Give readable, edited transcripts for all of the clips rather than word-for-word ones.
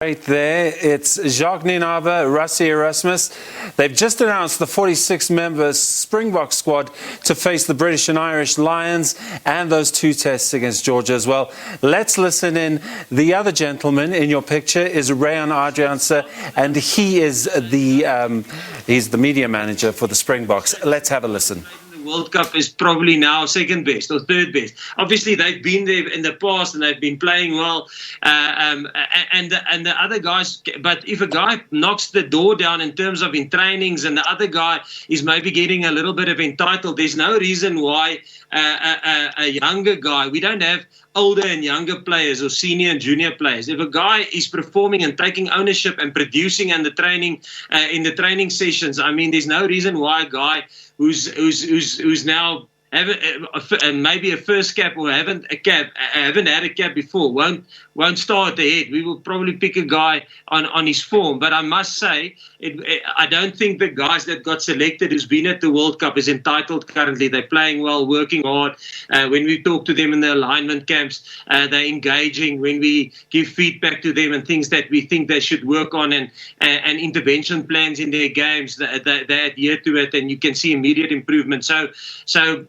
Right there, it's Jacques Ninava, Rassie Erasmus. They've just announced the 46-member Springbok Squad to face the British and Irish Lions and those two tests against Georgia as well. Let's listen in. The other gentleman in your picture is Rayan Adrianse, and he is he's the media manager for the Springboks. Let's have a listen. World Cup is probably now second best or third best. Obviously, they've been there in the past and they've been playing well. And the other guys, but if a guy knocks the door down in terms of in trainings and the other guy is maybe getting a little bit of entitled, there's no reason why a younger guy, we don't have older and younger players or senior and junior players. If a guy is performing and taking ownership and producing in the training sessions, I mean, there's no reason why a guy who's now maybe a first cap or haven't had a cap before won't start ahead. We will probably pick a guy on his form. But I must say, I don't think the guys that got selected who's been at the World Cup is entitled currently. They're playing well, working hard. When we talk to them in the alignment camps, they're engaging. When we give feedback to them and things that we think they should work on and intervention plans in their games, they adhere to it, and you can see immediate improvement. So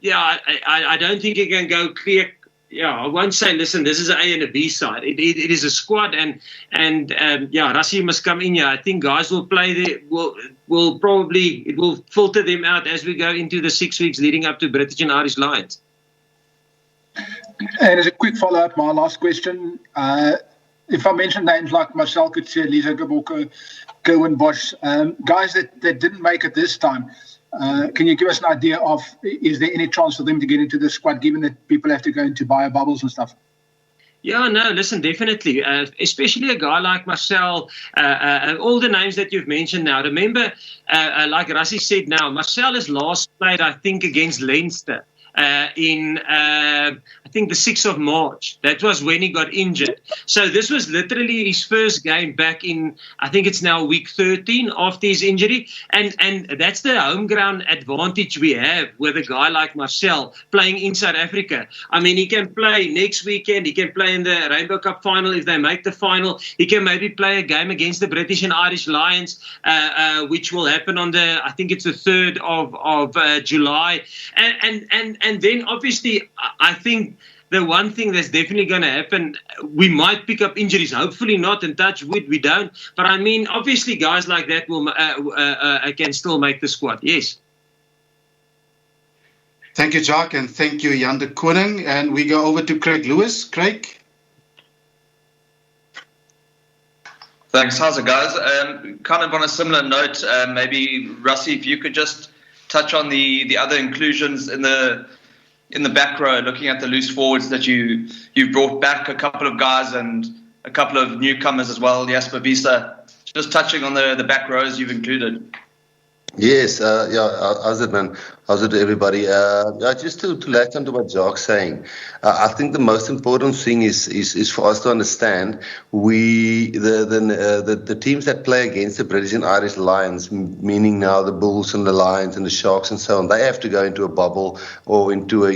yeah, I don't think you can go clear. Yeah, I won't say, listen, this is an A and a B side. It is a squad, and Rassie must come in here. I think guys will play there. Will probably, it will filter them out as we go into the 6 weeks leading up to British and Irish Lions. And as a quick follow-up, my last question, if I mention names like Marcel Coetzee, Lisa Gaboko, Kerwin Bosch, guys that didn't make it this time, can you give us an idea of, is there any chance for them to get into the squad, given that people have to go into bio bubbles and stuff? Yeah, no, listen, definitely. Especially a guy like Marcel, all the names that you've mentioned now. Remember, like Rassie said now, Marcel has last played, I think, against Leinster in, I think, the 6th of March. That was when he got injured. So this was literally his first game back in, I think it's now week 13 after his injury. And that's the home ground advantage we have with a guy like Marcel playing in South Africa. I mean, he can play next weekend. He can play in the Rainbow Cup final if they make the final. He can maybe play a game against the British and Irish Lions, which will happen on the, I think it's the 3rd of July. And then obviously, I think the one thing that's definitely going to happen, we might pick up injuries. Hopefully not, and touch wood, we don't. But I mean, obviously, guys like that will can still make the squad. Yes. Thank you, Jacques, and thank you, Jan de Koning. And we go over to Craig Lewis. Craig. Thanks. How's it, guys? Kind of on a similar note, maybe Rassie, if you could just touch on the other inclusions in the back row, looking at the loose forwards that you've brought back, a couple of guys and a couple of newcomers as well, Jasper Wiese. Just touching on the back rows you've included. Yes, how's it, man? How's it, everybody? Just to latch on to what Jacques saying, I think the most important thing is for us to understand the teams that play against the British and Irish Lions, meaning now the Bulls and the Lions and the Sharks and so on, they have to go into a bubble or into a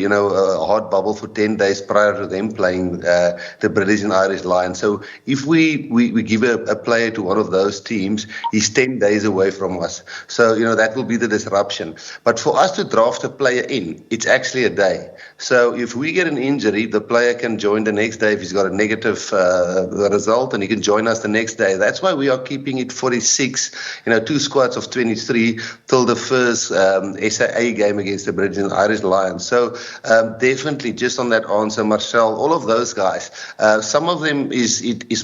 hard bubble for 10 days prior to them playing the British and Irish Lions. So if we give a player to one of those teams, he's 10 days away from us. So that will be the disruption. But for us to draft a player in, it's actually a day. So if we get an injury, the player can join the next day if he's got a negative result, and he can join us the next day. That's why we are keeping it 46, 2 squads of 23 till the first SAA game against the British and Irish Lions. So definitely, just on that answer, Marcel, all of those guys, some of them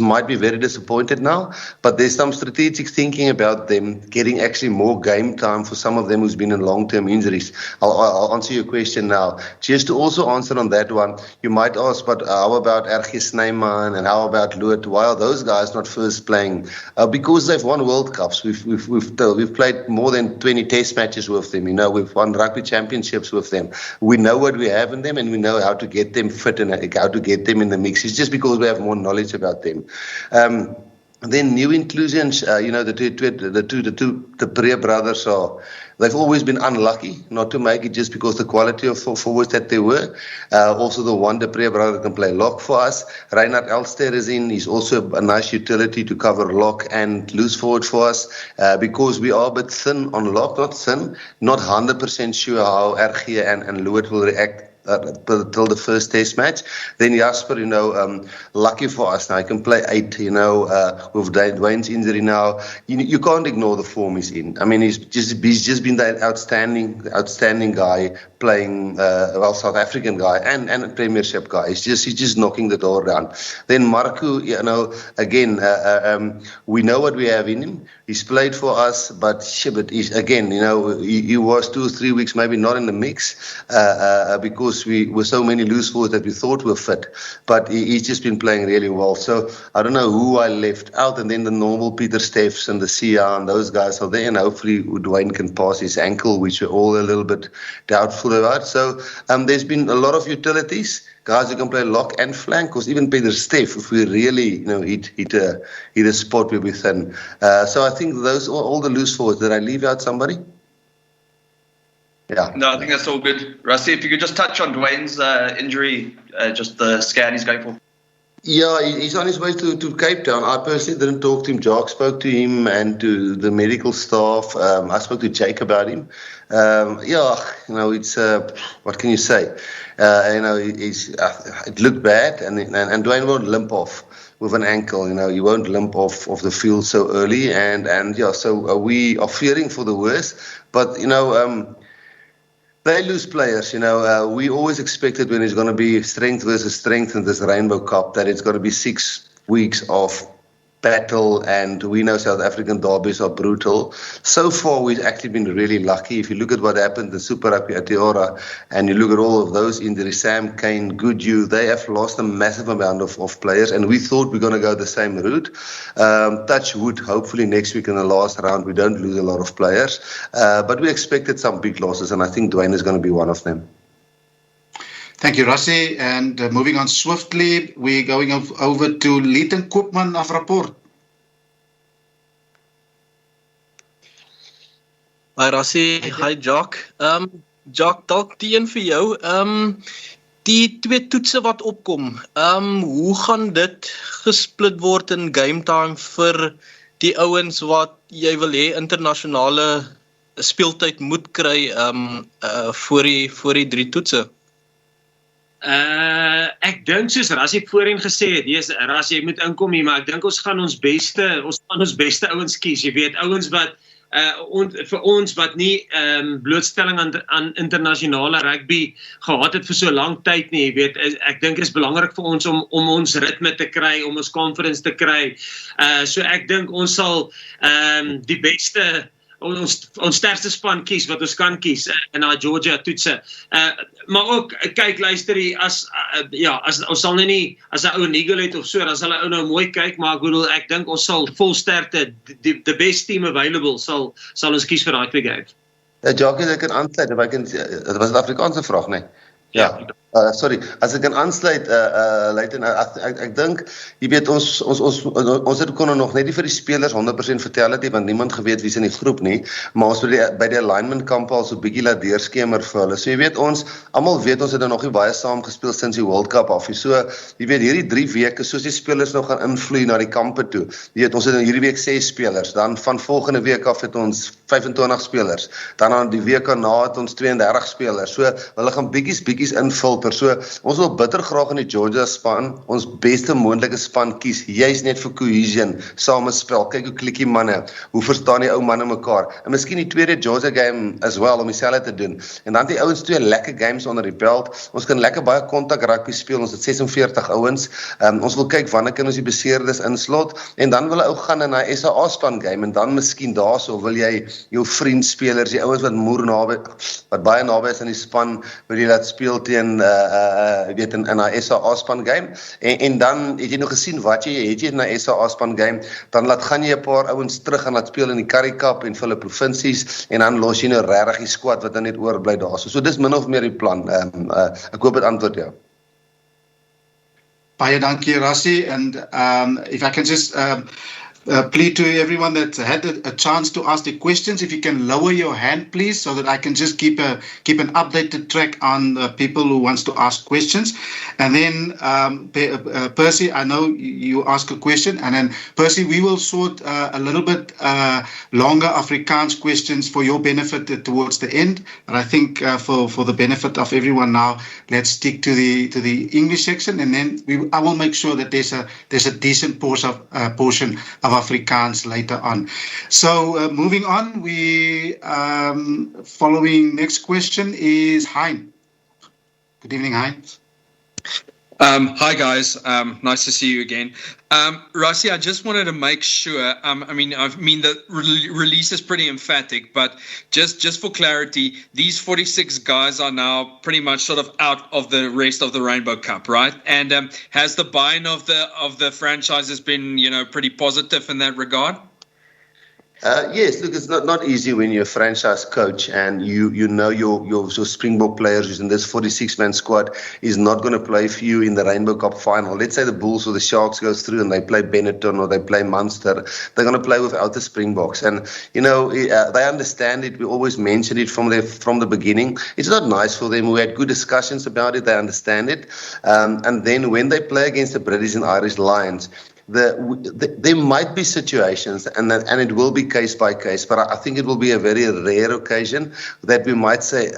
might be very disappointed now, but there's some strategic thinking about them getting actually more game time for some of them who's been in long-term injuries. I'll answer your question now. Just to also answer on that one, you might ask, but how about R.G. Snyman and how about Loot? Why are those guys not first playing? Because they've won World Cups. We've played more than 20 test matches with them. We've won rugby championships with them. We know what we have in them, and we know how to get them fit and how to get them in the mix. It's just because we have more knowledge about them. Then new inclusions, the Breer brothers they've always been unlucky not to make it just because the quality of forwards that they were. Also the Wonder Pre brother can play lock for us. Reinhard Elster is in. He's also a nice utility to cover lock and loose forward for us because we are a bit thin on lock, not 100% sure how RG and Louw will react till the first test match. Then Jasper, lucky for us now, he can play 8, with Dwayne's injury now. You can't ignore the form he's in. I mean, he's just been that outstanding guy playing, South African guy and a Premiership guy. He's just knocking the door down. Then Marco, again, we know what we have in him. He's played for us, but he's, again, he was 2 or 3 weeks maybe not in the mix because we were so many loose forwards that we thought were fit. But he's just been playing really well. So I don't know who I left out, and then the normal Peter Steffs and the Sia and those guys are there, and hopefully Dwayne can pass his ankle, which we're all a little bit doubtful about. So there's been a lot of utilities. Guys who can play lock and flank, because even Peter Steff, if we really, hit a spot where we're thin. So I think those are all the loose forwards. Did I leave out somebody? Yeah. No, I think that's all good. Rassie, if you could just touch on Dwayne's injury, just the scan he's going for. Yeah, he's on his way to Cape Town. I personally didn't talk to him. Jock spoke to him and to the medical staff. I spoke to Jake about him. It's what can you say? It looked bad, and Dwayne won't limp off with an ankle. He won't limp off the field so early, so we are fearing for the worst. But they lose players, we always expected when it's going to be strength versus strength in this Rainbow Cup that it's going to be 6 weeks of battle, and we know South African derbies are brutal. So far, we've actually been really lucky. If you look at what happened in Super Rugby Aotearoa, and you look at all of those injuries, Sam Kane, Goodhue, they have lost a massive amount of players, and we thought we're going to go the same route. Touch wood, hopefully next week in the last round, we don't lose a lot of players. But we expected some big losses, and I think Dwayne is going to be one of them. Thank you, Rassie. And moving on swiftly, we're going over to Leighton Koopman of Rapport. Hi Rassie, hi Jock. Jock, dalk die een vir jou. Die 2 toetse wat opkom, hoe gaan dit gesplit word in game time vir die ouens wat jy wil hê internasionale speeltyd moet kry voor die 3 toetse? Ek dink soos Rassie voorheen gesê het, Rassie, jy moet inkom hier, maar ek dink ons gaan ons beste ouens kies, jy weet, ouens wat vir ons wat nie blootstelling aan internasionale rugby gehad het vir so lang tyd nie, jy weet, ek dink is belangrik vir ons om ons ritme te kry, om ons conference te kry, so ek dink ons sal die beste ons sterkste span kies wat ons kan kies in die Georgia toetse. Maar ook, kyk, luister, as ons sal nie, as 'n ou Nigel het of so, dan sal 'n ou nou mooi kyk, maar ek dink ons sal vol sterkte, the best team available, sal ons kies vir daai 2 games. Jackie, ek kan aansluit, dit was 'n Afrikaanse vraag, nee? Ja. Sorry, as ek kan aansluit, Leighton, ek dink, jy weet, ons het kon nog net nie vir die spelers 100% vertel het, want niemand geweet wie is in die groep nie, maar ons by die alignment kamp al so bietjie laat deurskemer vir hulle. So jy weet, almal weet ons het nog nie baie saam gespeel sinds die World Cup af. So jy weet, hierdie 3 weke, soos die spelers nou gaan invloei na die kampe toe. Jy weet, ons het hierdie week 6 spelers, dan van volgende week af het ons 25 spelers, dan aan die week daarna het ons 32 spelers. So hulle gaan bietjies invul. So ons wil bitter graag in die Georgia span ons beste moontlike span kies, juist net vir cohesion, samespel. Kyk hoe klikkie manne, hoe verstaan die ou manne mekaar. En miskien die tweede Georgia game as well om dieselfde te doen. En dan die ouens 2 lekker games onder die belt. Ons kan lekker baie kontak rugby speel. Ons het 46 ouens. Ons wil kyk wanneer kan ons die beseerdes inslot en dan wil 'n ou gaan in 'n SA span game en dan miskien daarso wil jy jou vriendspelers, die ouens wat baie naby is aan die span, wil jy laat speel teen weet in 'n SA span game en dan het jy nog gesien wat jy het in 'n SA span game, dan gaan jy 'n paar ouens terug en laat speel in die Currie Cup en vir hulle provinsies en dan los jy nou regtig die squad wat dan net oorbly daarso. So dis min of meer die plan. Ek hoop dit antwoord jou. Baie dankie Rassie, and if I can just plea to everyone that had a chance to ask the questions. If you can lower your hand, please, so that I can just keep an updated track on the people who wants to ask questions. And then Percy, I know you ask a question, and then Percy, we will sort a little bit longer Afrikaans questions for your benefit towards the end. But I think for the benefit of everyone now, let's stick to the English section, and then I will make sure that there's a decent portion of Afrikaans later on. So moving on, we following next question is Hein. Good evening, Hein. Hi guys, nice to see you again. Rassie, I just wanted to make sure, the release is pretty emphatic, but just for clarity, these 46 guys are now pretty much sort of out of the rest of the Rainbow Cup, right? And has the buy-in of the franchises been, pretty positive in that regard? Yes, look, it's not easy when you're a franchise coach and you know your Springbok players who's in this 46-man squad is not going to play for you in the Rainbow Cup final. Let's say the Bulls or the Sharks goes through and they play Benetton or they play Munster. They're going to play without the Springboks. And, they understand it. We always mention it from the beginning. It's not nice for them. We had good discussions about it. They understand it. And then when they play against the British and Irish Lions, there might be situations, and it will be case by case, but I think it will be a very rare occasion that we might say,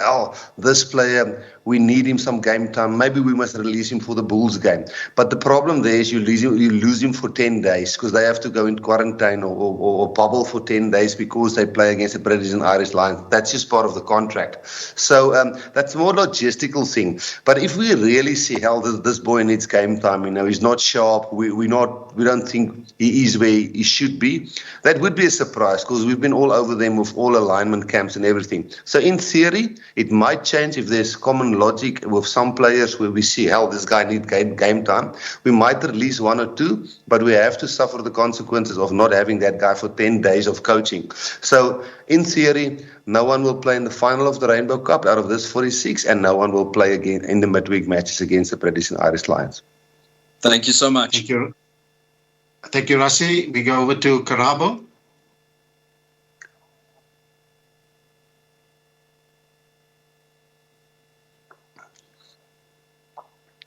this player, we need him some game time. Maybe we must release him for the Bulls game. But the problem there is you lose him for 10 days because they have to go in quarantine or bubble for 10 days because they play against the British and Irish Lions. That's just part of the contract. So that's more logistical thing. But if we really see how this boy needs game time, he's not sharp. We don't think he is where he should be. That would be a surprise because we've been all over them with all alignment camps and everything. So in theory, it might change if there's common logic with some players where we see how this guy needs game time. We might release one or two, but we have to suffer the consequences of not having that guy for 10 days of coaching. So in theory, no one will play in the final of the Rainbow Cup out of this 46, and no one will play again in the midweek matches against the British and Irish Lions. Thank you so much. Thank you, Rassie. We go over to Karabo.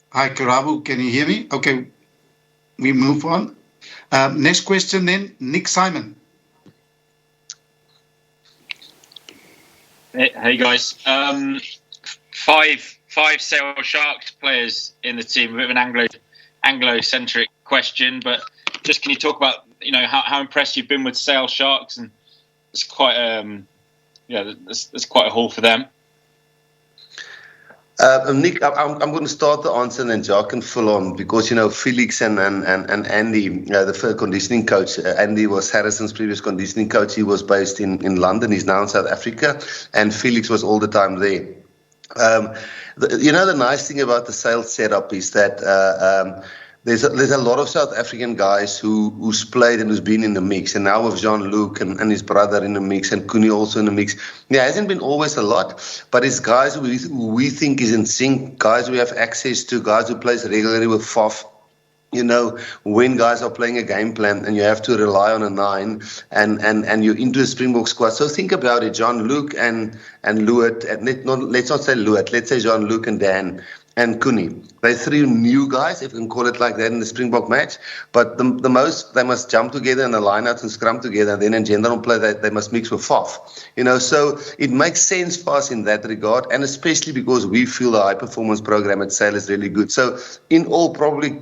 Hi, Karabo. Can you hear me? Okay, we move on. Next question then, Nick Simon. Hey guys. Five Sale Sharks players in the team. A bit of an Anglo-centric question, but just can you talk about how impressed you've been with Sale Sharks, and it's quite there's quite a haul for them. Nick, I'm going to start the answer and then Jacques can fill on because, Felix and Andy, the conditioning coach, Andy was Harrison's previous conditioning coach. He was based in London. He's now in South Africa, and Felix was all the time there. The nice thing about the sales setup is that there's a lot of South African guys who's played and who's been in the mix, and now with Jean-Luc and his brother in the mix and Kuni also in the mix. There hasn't been always a lot, but it's guys who we think is in sync, guys we have access to, guys who plays regularly with Faf. When guys are playing a game plan and you have to rely on a 9 and you're into a Springbok squad. So think about it, Jean-Luc and Louw, let's not say Louw, let's say Jean-Luc and Dan and Kuni. They're three new guys, if you can call it like that, in the Springbok match. But the most, they must jump together in the lineouts and scrum together. And then in general play, they must mix with Faf. So it makes sense for us in that regard. And especially because we feel the high-performance program at SAIL is really good. So in all, probably,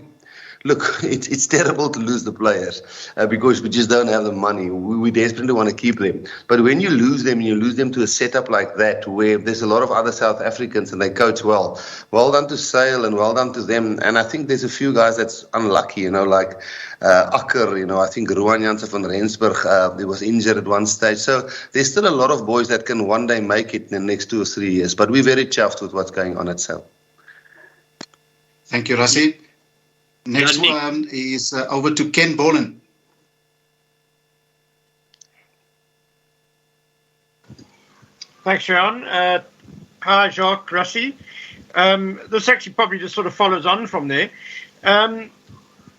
look, it's terrible to lose the players because we just don't have the money. We desperately want to keep them. But when you lose them to a setup like that where there's a lot of other South Africans and they coach well done to SAIL and well done to them. And I think there's a few guys that's unlucky, like Akker, I think Ruan Jansen van Rensburg, he was injured at one stage. So there's still a lot of boys that can one day make it in the next 2 or 3 years. But we're very chuffed with what's going on at SAIL. Thank you, Rassie. Next one is over to Ken Boland. Thanks, Sean. Hi, Jacques, Rassie. This actually probably just sort of follows on from there.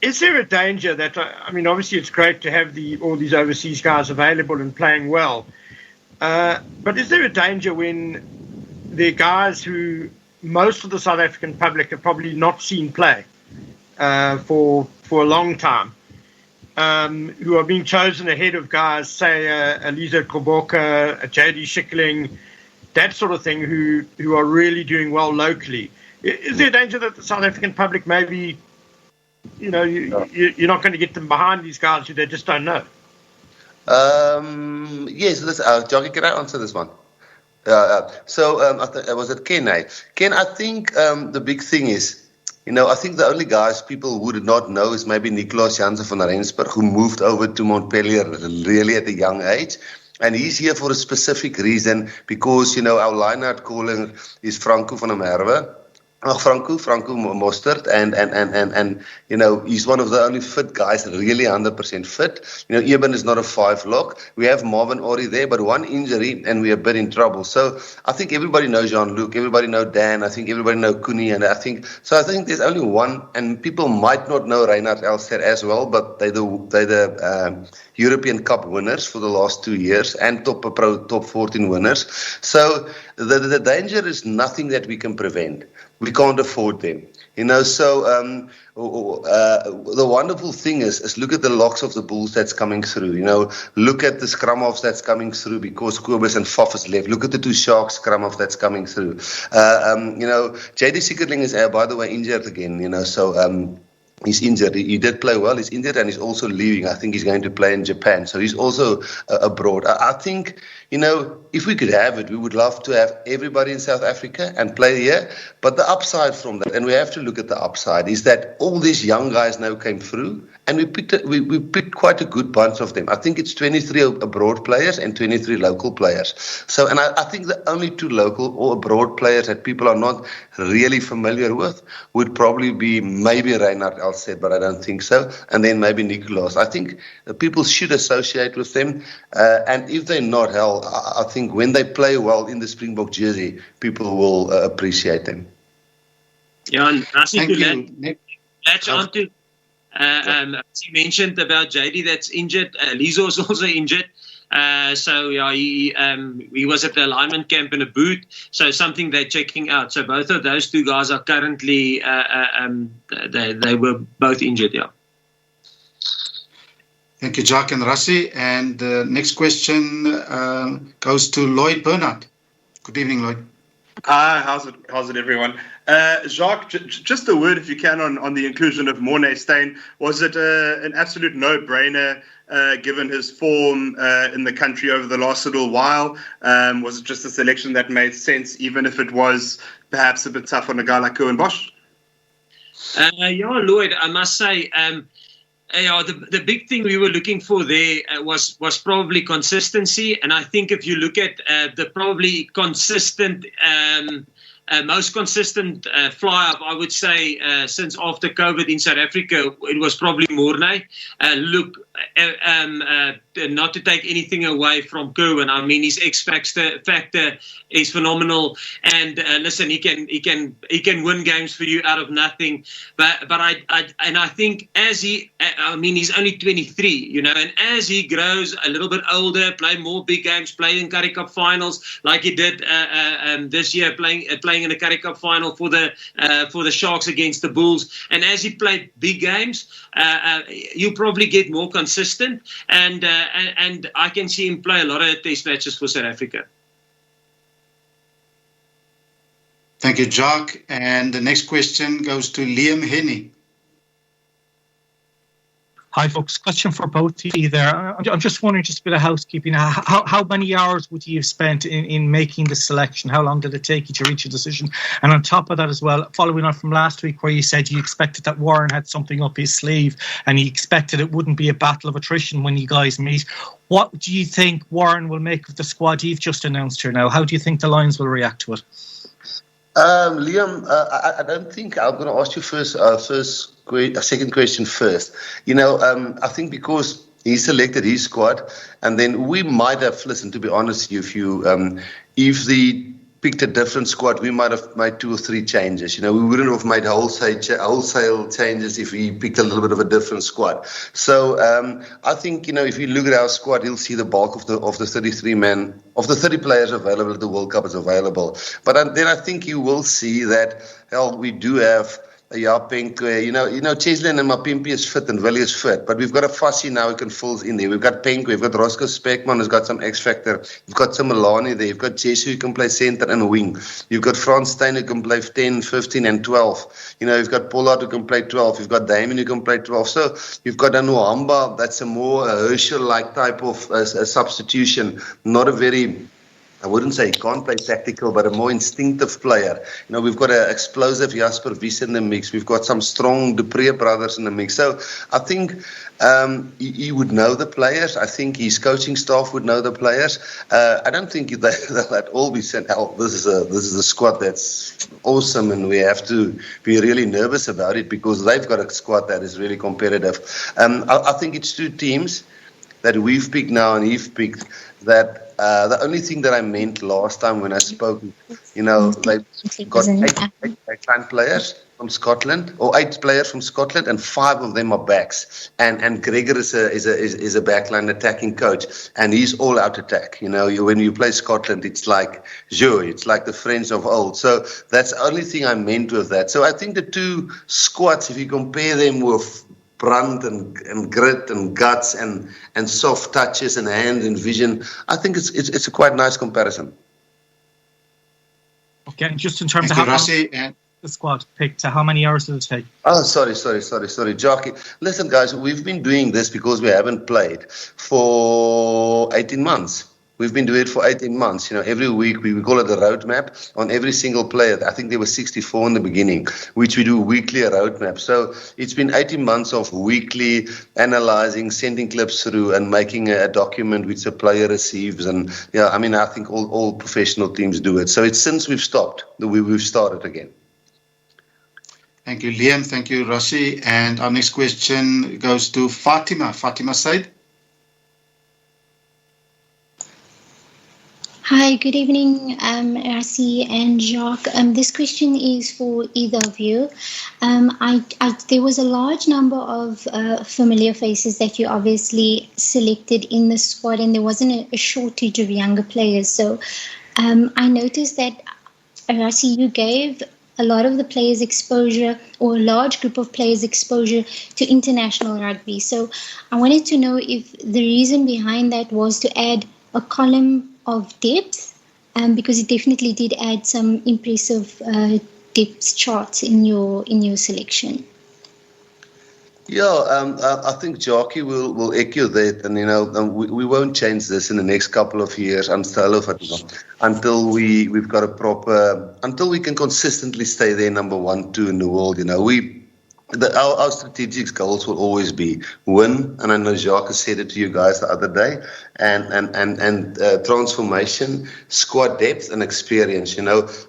Is there a danger that, I mean, obviously it's great to have all these overseas guys available and playing well, but is there a danger when there are guys who most of the South African public have probably not seen play for a long time, who are being chosen ahead of guys, say a Lizo Gqoboka, a JD Schickling, that sort of thing, who are really doing well locally? Is there a danger that the South African public maybe, you're not going to get them behind these guys who they just don't know? Yes, Jackie, can I answer this one? Was it Ken? Ken, I think the big thing is, I think the only guys people would not know is maybe Nicolas Jansen van Rensburg, who moved over to Montpellier really at a young age. And he's here for a specific reason because, our line-out caller is Franco van der Merwe. Franco Mostert, and he's one of the only fit guys, really 100% fit. Eben is not a 5-lock. We have Marvin Ori there, but one injury and we're a bit in trouble. So I think everybody knows Jean-Luc, everybody knows Dan, I think everybody knows Kuni, and I think there's only one, and people might not know Reinhard Elster as well, but they're the European Cup winners for the last 2 years and top 14 winners. So the danger is nothing that we can prevent. We can't afford them, So the wonderful thing is look at the locks of the Bulls that's coming through. Look at the scrum offs that's coming through because Kobus and Faf is left. Look at the two Sharks scrum off that's coming through. JD Schickling is by the way injured again. He's injured. He did play well. He's injured and he's also leaving. I think he's going to play in Japan. So he's also abroad. I think, if we could have it, we would love to have everybody in South Africa and play here. But the upside from that, and we have to look at the upside, is that all these young guys now came through and we picked quite a good bunch of them. I think it's 23 abroad players and 23 local players. So, and I think the only 2 local or abroad players that people are not really familiar with would probably be maybe Reinhard Elster, but I don't think so. And then maybe Nicolas. I think people should associate with them. And if they're not, I think when they play well in the Springbok jersey, people will appreciate them. Yeah, and Thank you. Latch on to, as you mentioned about JD that's injured. Lizo is also injured. He was at the alignment camp in a boot. So something they're checking out. So both of those 2 guys are currently, they were both injured, yeah. Thank you, Jacques and Rassie. And the next question goes to Lloyd Bernard. Good evening, Lloyd. Hi, how's it, everyone? Jacques, just a word, if you can, on the inclusion of Morné Steyn. Was it an absolute no-brainer, given his form in the country over the last little while? Was it just a selection that made sense, even if it was perhaps a bit tough on a guy like Koen Bosch? Lloyd, I must say, the big thing we were looking for there was probably consistency, and I think if you look at the probably consistent, most consistent fly-up, I would say, since after COVID in South Africa, it was probably Morné. Not to take anything away from Kerwin. I mean, his X factor is phenomenal, and listen, he can win games for you out of nothing. But I think as he's only 23, and as he grows a little bit older, play more big games, play in Currie Cup finals like he did this year, playing in the Currie Cup final for the Sharks against the Bulls, and as he played big games, you probably get more consistent, and I can see him play a lot of test matches for South Africa. Thank you, Jacques. And the next question goes to Liam Henney. Hi, folks. Question for both of you there. I'm just wondering, just a bit of housekeeping. How many hours would you have spent in making the selection? How long did it take you to reach a decision? And on top of that as well, following on from last week where you said you expected that Warren had something up his sleeve and you expected it wouldn't be a battle of attrition when you guys meet. What do you think Warren will make of the squad you've just announced here now? How do you think the Lions will react to it? Liam, I don't think I'm going to ask you a second question first. I think because he selected his squad, and then we might have listened. To be honest, if the picked a different squad, we might have made 2 or 3 changes. We wouldn't have made wholesale changes if we picked a little bit of a different squad. So I think, if you look at our squad, you'll see the bulk of the 30 players available at the World Cup is available. But then I think you will see that, we do have Penque, Cheslin and Mapimpi is fit and Willie is fit, but we've got a Fassi now who can fill in there. We've got Penque, we've got Roscoe Speckman who's got some X factor. You've got Simelani there. You've got Jesu who can play centre and wing. You've got Frans Steyn who can play 10, 15 and 12. You've got Pollard who can play 12. You've got Damien who can play 12. So you've got Anuamba, that's a more Herschel-like type of substitution, not a very, I wouldn't say he can't play tactical, but a more instinctive player. We've got an explosive Jasper Wiese in the mix. We've got some strong Dupree brothers in the mix. So I think he would know the players. I think his coaching staff would know the players. I don't think they'll all be sent out. This is a squad that's awesome, and we have to be really nervous about it because they've got a squad that is really competitive. I think it's 2 teams that we've picked now and he've picked that. The only thing that I meant last time when I spoke, they've got 8 players from Scotland, or 8 players from Scotland, and 5 of them are backs. And Gregor is a backline attacking coach, and he's all out attack. When you play Scotland, it's like it's like the French of old. So that's the only thing I meant with that. So I think the 2 squads, if you compare them with brunt and grit and guts and soft touches and hand and vision, I think it's a quite nice comparison. Okay, and just in terms of how the squad picked, how many hours did it take? Oh, sorry, Jockey. Listen, guys, we've been doing this because we haven't played for 18 months. We've been doing it for 18 months. Every week we call it a roadmap on every single player. I think there were 64 in the beginning, which we do weekly a roadmap. So it's been 18 months of weekly analyzing, sending clips through and making a document which the player receives. And I think all professional teams do it. So it's since we've stopped that we've started again. Thank you, Liam. Thank you, Rassie. And our next question goes to Fatima. Fatima Said. Hi, good evening, Rassie and Jacques. This question is for either of you. There was a large number of familiar faces that you obviously selected in the squad, and there wasn't a shortage of younger players. So I noticed that, Rassie, you gave a lot of the players exposure, or a large group of players exposure to international rugby. So I wanted to know if the reason behind that was to add a column of depth, because it definitely did add some impressive depth charts in your selection. Yeah, I think Jackie will echo that, and we won't change this in the next couple of years until we've got a proper, until we can consistently stay there number 1, 2 in the world. Our strategic goals will always be win, and I know Jacques said it to you guys the other day, and transformation, squad depth, and experience.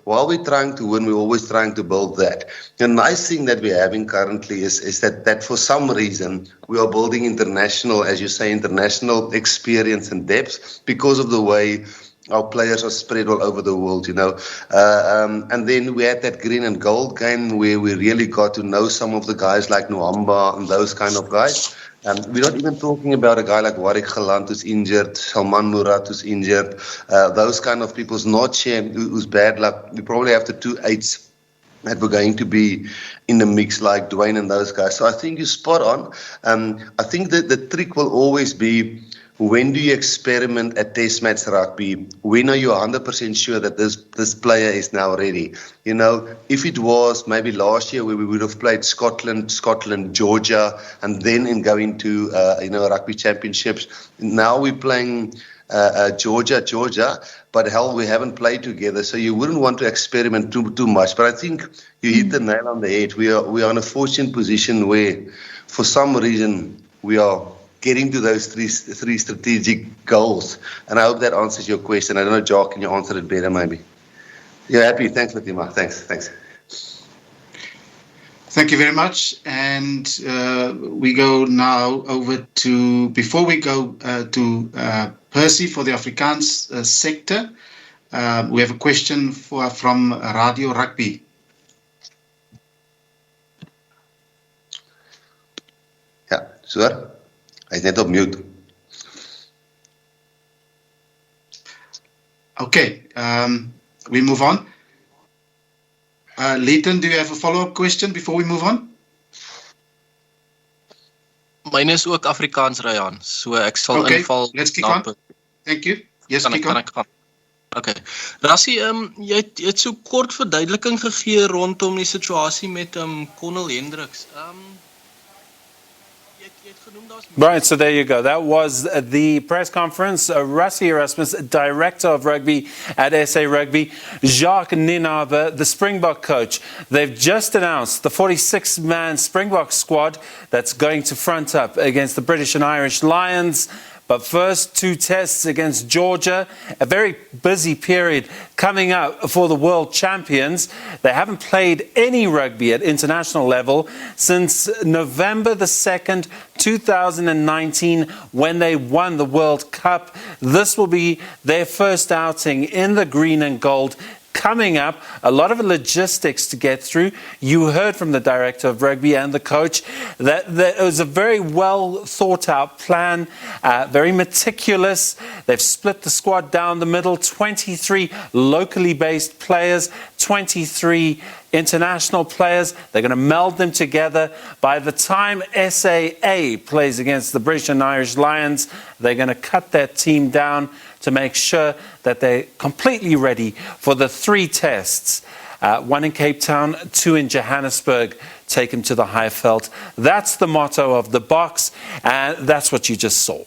While we're trying to win, we're always trying to build that. The nice thing that we're having currently is that for some reason we are building international, as you say, international experience and depth because of the way our players are spread all over the world, and then we had that green and gold game where we really got to know some of the guys like Nuamba and those kind of guys. We're not even talking about a guy like Warwick Galant who's injured, Salman Murat who's injured, those kind of people. Notche, who's bad luck. We probably have the 2 8s that were going to be in the mix like Dwayne and those guys. So I think you're spot on. I think that the trick will always be, when do you experiment at test match rugby? When are you 100% sure that this player is now ready? If it was maybe last year where we would have played Scotland, Georgia, and then going to rugby championships. Now we're playing Georgia, but hell, we haven't played together, so you wouldn't want to experiment too much. But I think you hit the nail on the head. We are in a fortunate position where, for some reason, we are getting to those three strategic goals. And I hope that answers your question. I don't know, Jock, can you answer it better maybe? You're happy? Thanks, Fatima. Thanks. Thank you very much. And we go now over to, before we go to Percy for the Afrikaans sector, We have a question from Radio Rugby. Ja, so. Hy's net op mute. Okay, we move on. Leighton, do you have a follow-up question before we move on? Myne is ook Afrikaans, Ryan. So ek sal inval. Let's kick on. Thank you. Yes, kick on. Okay. Rassie, jy het so kort verduideliking gegee rondom die situasie met Cornel Hendricks. Right, so there you go. That was the press conference. Rassie Erasmus, director of rugby at SA Rugby. Jacques Nienaber, the Springbok coach. They've just announced the 46-man Springbok squad that's going to front up against the British and Irish Lions. But first, 2 tests against Georgia. A very busy period coming up for the world champions. They haven't played any rugby at international level since November the 2nd, 2019, when they won the World Cup. This will be their first outing in the green and gold. Coming up, a lot of logistics to get through. You heard from the director of rugby and the coach that it was a very well thought out plan, very meticulous. They've split the squad down the middle, 23 locally based players, 23 international players. They're going to meld them together. By the time SAA plays against the British and Irish Lions, they're going to cut that team down to make sure that they're completely ready for the 3 tests. 1 in Cape Town, 2 in Johannesburg, take them to the Highveld. That's the motto of the box, and that's what you just saw.